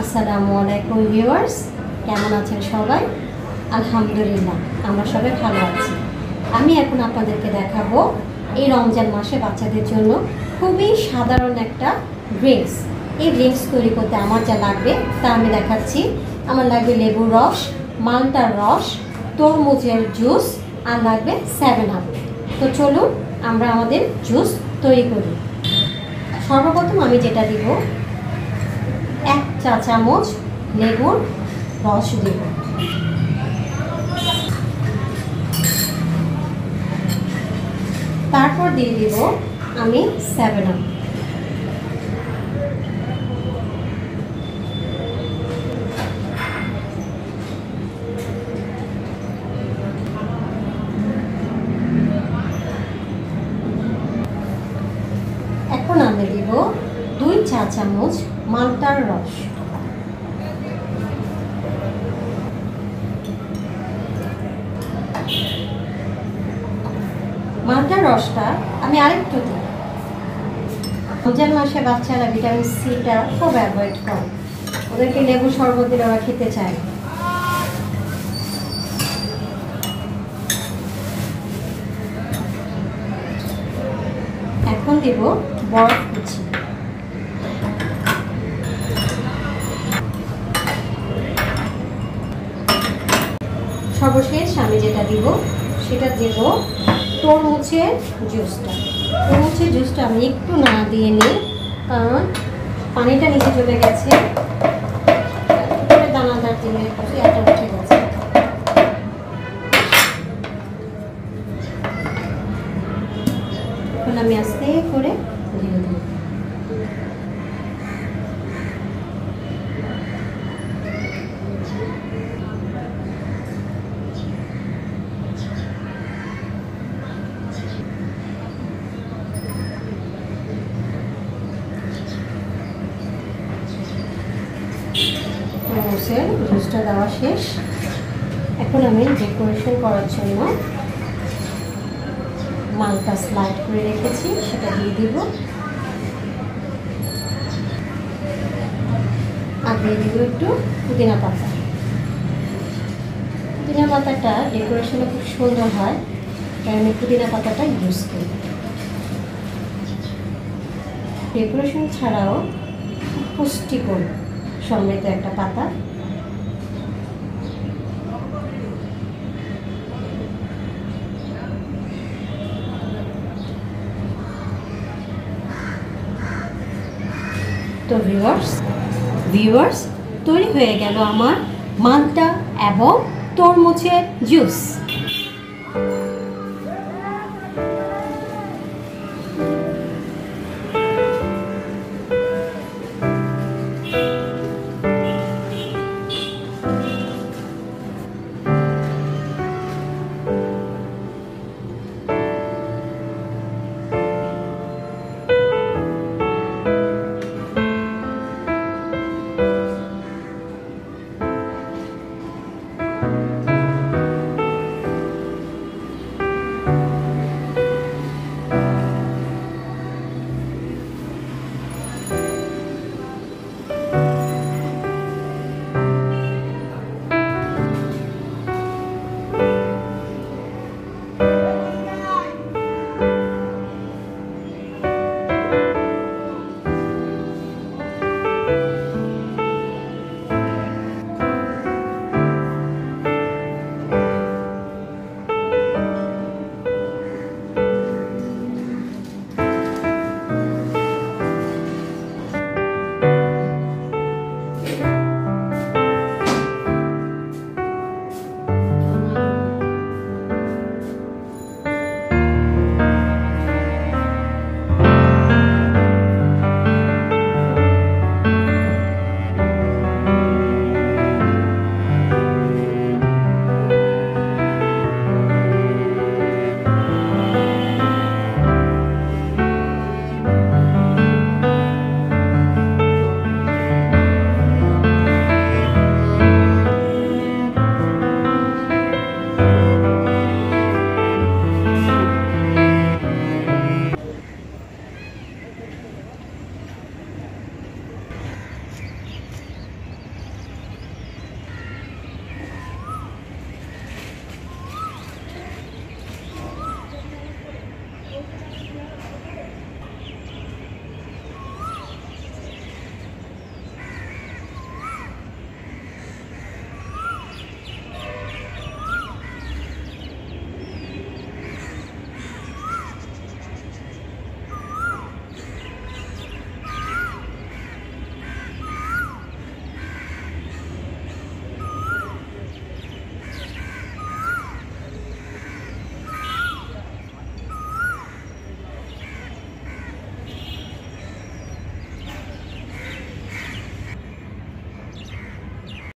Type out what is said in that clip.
আসসালামু আলাইকুম ভিউয়ার্স, কেমন আছেন সবাই? আলহামদুলিল্লাহ, আমরা সবাই ভালো আছি। আমি এখন আপনাদেরকে দেখাবো এই রমজান মাসে বাচ্চাদের জন্য খুবই সাধারণ একটা ড্রিঙ্কস। এই ড্রিঙ্কস তৈরি করতে আমার যা লাগবে তা আমি দেখাচ্ছি। আমার লাগবে লেবুর রস, মালটার রস, তরমুজের জুস, আর লাগবে 7 আপ। তো চলুন আমরা আমাদের জুস তৈরি করি। সর্বপ্রথম আমি যেটা দিব, 1 চা চামচ লেবুর রস দেব। তারপর দিয়ে দিব আমি 7 আপ। এখন আমি দিব 2 চা চামচ মালটার রস। মালটার রসটা আমি আরেকটু দিই। রমজান মাসে বাচ্চারা ভিটামিন সিটা খুব অ্যাভয়েড করে, ওদেরকে লেবু শরবত দিলে ওরা খেতে চায়। এখন দেব বরফ কুচি। সর্বশেষ আমি যেটা দিব সেটা দেব তরমুজের জুসটা। তরমুজের জুসটা আমি একটু না দিয়ে নিই, কারণ পানিটা নিচে চলে গেছে, দানাদার দিলে এটা উঠে গেছে। এখন আমি আস্তে করে দিয়ে দেব। তরমুজের জুসটা দেওয়া শেষ। এখন আমি ডেকোরেশন করার জন্য মালটা স্লাইড করে রেখেছি, সেটা দিয়ে দিব। আর দিয়ে দিব একটু পুদিনা পাতা। পুদিনা পাতাটা ডেকোরেশনে খুব সুন্দর হয়, তাই আমি পুদিনা পাতাটা ইউজ করি। ডেকোরেশন ছাড়াও পুষ্টিকর সমৃদ্ধ একটা পাতা। তো ভিউয়ার্স তৈরি হয়ে গেল আমার মালটা এবং তরমুজের জুস।